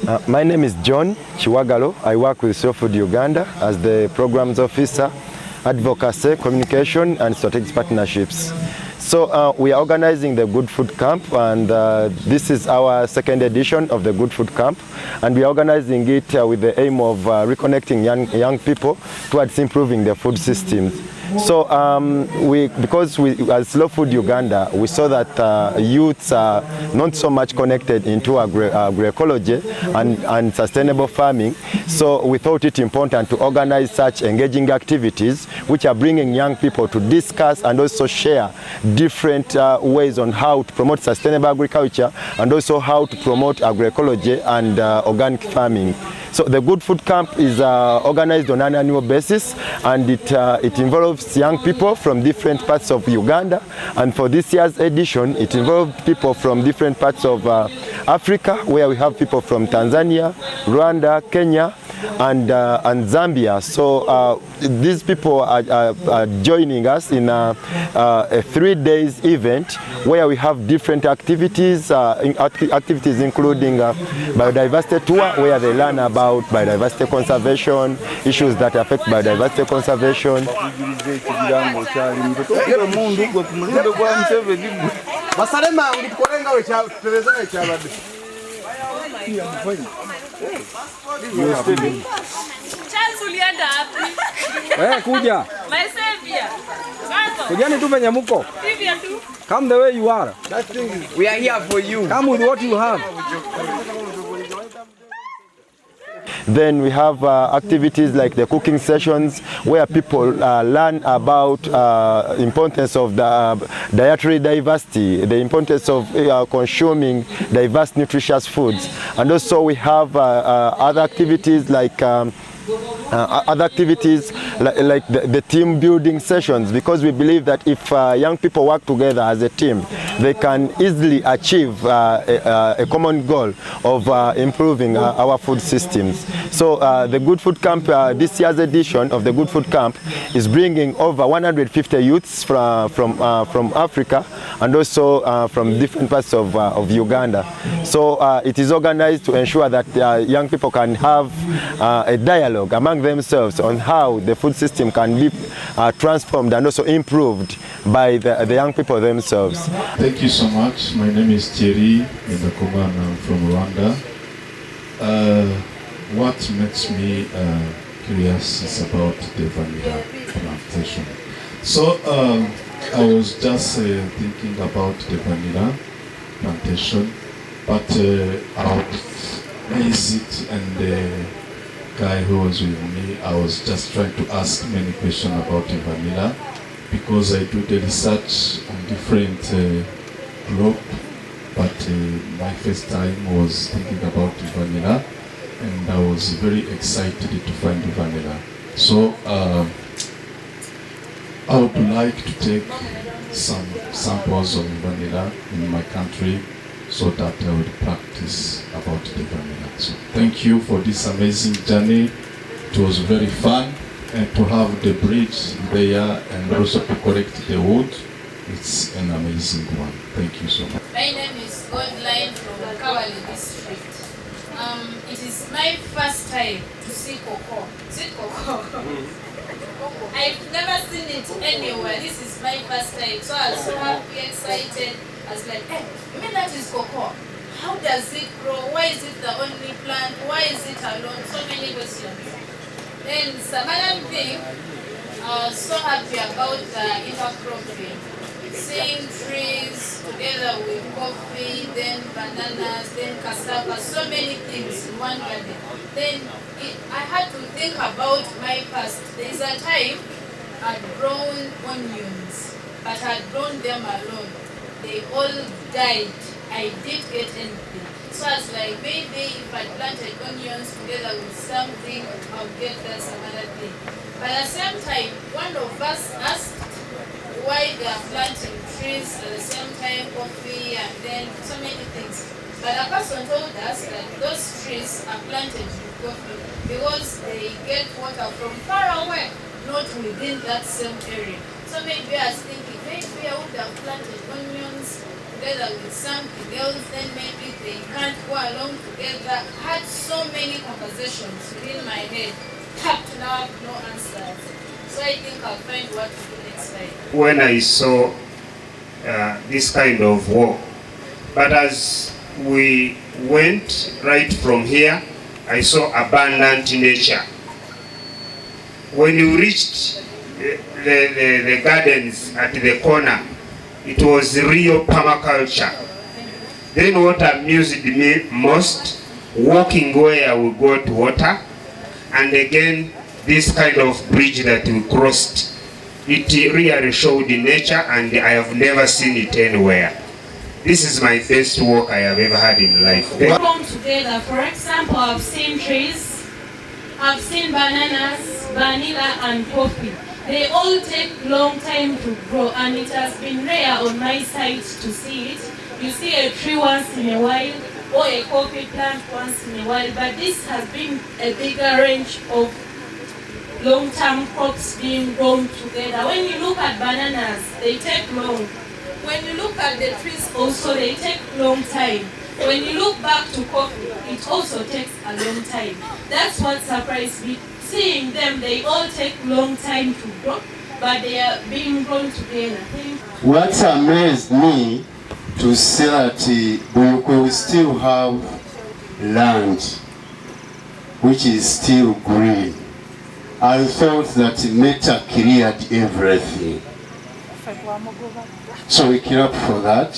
My name is John Chiwagalo. I work with Ssi-Bukunja Uganda as the Programs Officer, Advocacy, Communication and Strategic Partnerships. So we are organizing the Good Food Camp, and this is our second edition of the Good Food Camp, and we are organizing it with the aim of reconnecting young people towards improving their food systems. So because as Ssi-Bukunja Uganda, we saw that youths are not so much connected into agroecology and sustainable farming. So we thought it important to organize such engaging activities which are bringing young people to discuss and also share different ways on how to promote sustainable agriculture and also how to promote agroecology and organic farming. So the Good Food Camp is organized on an annual basis, and it involves young people from different parts of Uganda, and for this year's edition it involved people from different parts of Africa, where we have people from Tanzania, Rwanda, Kenya and Zambia. So these people are joining us in a 3 days event where we have different activities, activities including biodiversity tour, where they learn about biodiversity conservation, issues that affect biodiversity conservation. Kuja. Kujani tu penye muko. Come the way you are. We are here for you. Come with what you have. Then we have activities like the cooking sessions, where people learn about importance of the dietary diversity, the importance of consuming diverse nutritious foods. And also we have other activities like the team building sessions, because we believe that if young people work together as a team, they can easily achieve a common goal of improving our food systems. So the Good Food Camp, this year's edition of the Good Food Camp, is bringing over 150 youths from Africa and also from different parts of Uganda. So it is organized to ensure that young people can have a dialogue among themselves on how the food system can be transformed and also improved by the young people themselves. Thank you so much. My name is Thierry Ndakuma, and I'm from Rwanda. What makes me curious is about the vanilla plantation. So I was just thinking about the vanilla plantation, but out it, and the guy who was with me, I was just trying to ask many questions about the vanilla, because I do the research on different group, but my first time was thinking about the vanilla, and I was very excited to find the vanilla. So I would like to take some samples of vanilla in my country so that I would practice about the vanilla. So thank you for this amazing journey. It was very fun, and to have the bridge there and also to collect the wood, it's an amazing one. Thank you so much. My name is Godline from Kawali district. It is my first time to see cocoa. See cocoa? I've never seen it anywhere. This is my first time. So I was so happy, excited. I was like, hey, you mean that is cocoa? How does it grow? Why is it the only plant? Why is it alone? So many questions. Then some other thing, I was so happy about the intercropping. Seeing trees together with coffee, then bananas, then cassava, so many things in one garden. Then I had to think about my past. There is a time I'd grown onions, but I'd grown them alone. They all died. I didn't get anything. So I was like, maybe if I planted onions together with something, I'll get that some other thing. But at the same time, one of us asked why they are planting trees at the same time, coffee, and then so many things. But a person told us that those trees are planted with coffee because they get water from far away, not within that same area. So maybe I was thinking, maybe I would have planted onions together with something else, then maybe they can't go along together. Had so many conversations within my head. Up to now, I have no answers. So I think I'll find what to do next time. When I saw this kind of walk, but as we went right from here, I saw abundant nature. When you reached the gardens at the corner, it was real permaculture. Then what amused me most, walking where we got water, and again this kind of bridge that we crossed, it really showed the nature, and I have never seen it anywhere. This is my best walk I have ever had in life. Come together. For example, I've seen trees, I've seen bananas, vanilla and coffee. They all take long time to grow, and it has been rare on my side to see it. You see a tree once in a while or a coffee plant once in a while, but this has been a bigger range of long-term crops being grown together. When you look at bananas, they take long. When you look at the trees also, they take long time. When you look back to coffee, it also takes a long time. That's what surprised me. Seeing them, they all take long time to grow, but they are being grown together. What amazed me to see that Buikwe we still have land which is still green. I thought that nature cleared everything. So we clap for that.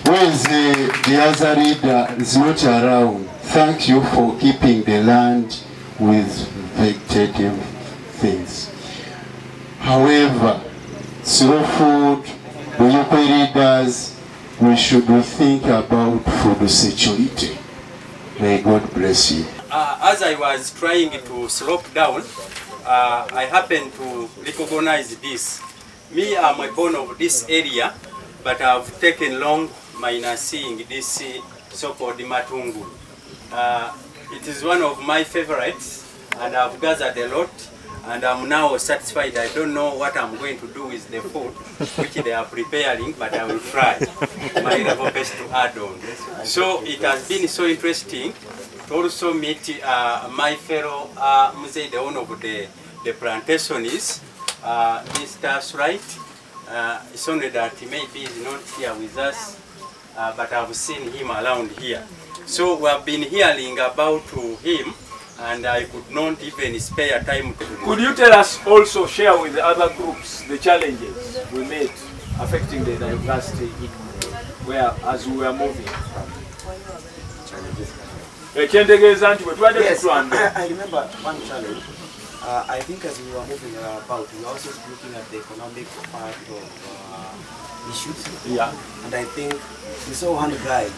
Where is the other leader? Is not around. Thank you for keeping the land with vegetative things. However, slow food, Buikwe leaders, we should think about food security. May God bless you. As I was trying to slope down, I happened to recognize this. Me, I'm a born of this area, but I've taken long minus seeing this so-called matungu. It is one of my favorites, and I've gathered a lot, and I'm now satisfied. I don't know what I'm going to do with the food, which they are preparing, but I will try my level best to add on. So it has been so interesting to also meet my fellow Mzee, the owner of the plantations, Mr. Sright. It's only that maybe he's not here with us, but I've seen him around here. So we have been hearing about him, and I could not even spare time to... Could you tell us also, share with the other groups, the challenges we made affecting the diversity as we were moving? Yes, I remember one challenge. I think as we were moving about, we were also looking at the economic part of issues. Yeah. And I think we saw one guy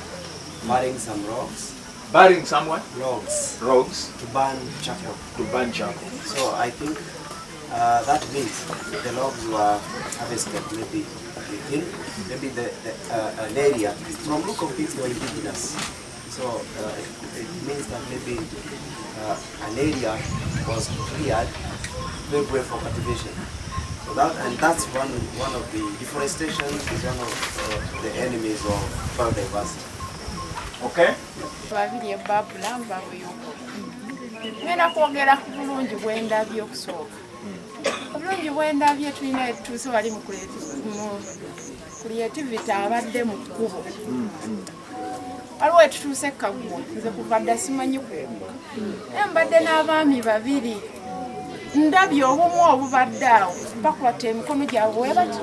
burying some rocks. Burying someone? Logs. Logs. To burn charcoal. To burn charcoal. So I think that means the logs were harvested maybe within an area. From look of things, they were indigenous. So it means that maybe an area was cleared midway for cultivation. So that's one of the deforestation is one of the enemies of biodiversity. Okay. Babiri babula mbabuyo. Ngenda kwogera ku bulungi bw'endabyo okusooka. Obulungi bw'endabyo tulina tuuse wali mu creativity abadde mu kkubo. Waliwo etutuuse Kaggwa, nze kuva dda simanyi kuwuga. Mbadde n'abaami babiri. Ndabye obumu obubadde awo bakwata emikono gyabwe bwe bati.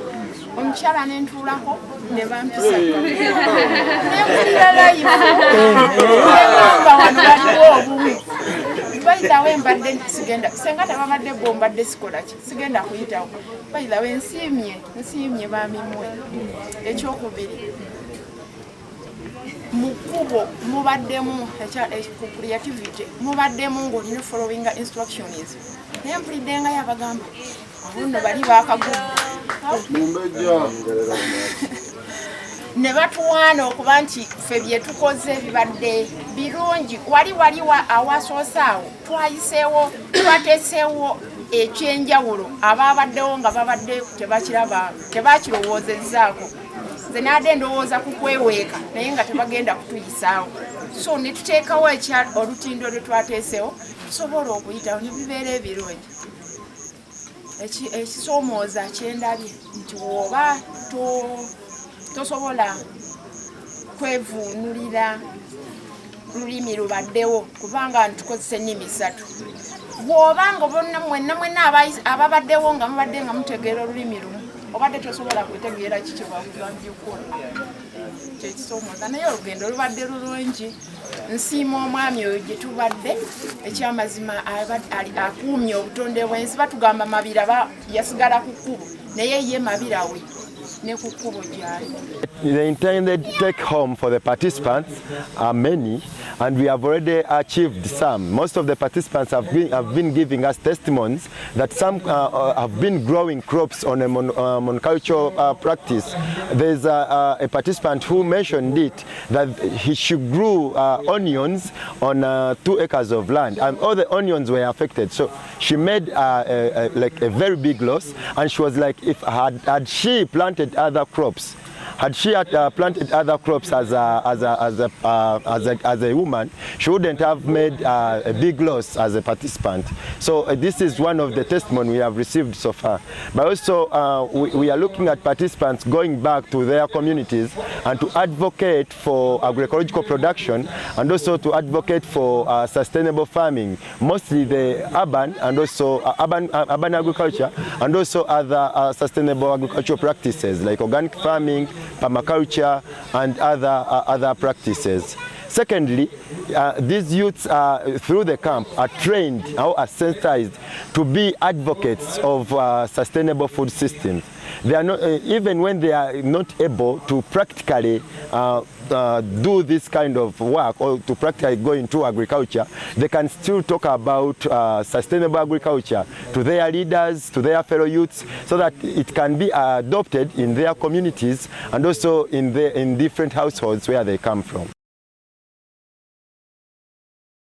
Omukyala n'entuulako ne bampisa. Nempulira live. Negamba wano waliwo obumu. Bayitawo mbadde sigenda. Senga tababadde bo mbadde sikola ki. Sigenda kuyitawo. Bayitawo nsiimye baami mmwe. Ekyokubiri. Mukubo mubaddemu creativity mubaddemu ng'olina following instructions. Naye mpulidde nga yabagamba abuno bali bakagudde. Ne batuwaana okuba nti ffe bye tukoze bibadde birungi. Waliwo awasoose awo twayiseewo twateeseewo ekyenjawulo abaabaddewo nga babadde tebakiraba tebakirowoozezzaako. nze nadde ndowooza ku kweweeka naye nga tebagenda kutuyisaawo so ne tuteekawo olutindo lwe twateesewo tusobola okuyitawo ne bibeera ebirungi ekisoomooza kyendabye nti bw'oba tosobola kwevuunulira lulimi lubaddewo kubanga ntukozesa ennimi 3 bw'obanga mwenna ababaddewo nga mubadde nga mutegeera olulimi lumu obadde tosobola kutegeera kikibwakulanbyukola kyekisoomooza naye olugendo lubadde lulungi nsiima omwami oyo gye tubadde ekyamazima akuumye obutonde bwensi batugamba mabira yasigala ku kkubo naye ye mabira we ne ku kkubo gyali. The intended take home for the participants are many, and we have already achieved some. Most of the participants have been giving us testimonies that some have been growing crops on a monocultural practice. There's a participant who mentioned it, that she grew onions on 2 acres of land, and all the onions were affected. So she made like a very big loss, and she was like, if had she planted other crops, had she planted other crops as a woman, she wouldn't have made a big loss as a participant. So this is one of the testimony we have received so far. But also we are looking at participants going back to their communities and to advocate for agroecological production, and also to advocate for sustainable farming, mostly the urban and also urban agriculture, and also other sustainable agricultural practices like organic farming, permaculture, and other practices. Secondly, these youths through the camp are trained or are sensitized to be advocates of sustainable food systems. They are not, even when they are not able to practically do this kind of work or to practically go into agriculture, they can still talk about sustainable agriculture to their leaders, to their fellow youths, so that it can be adopted in their communities and also in different households where they come from.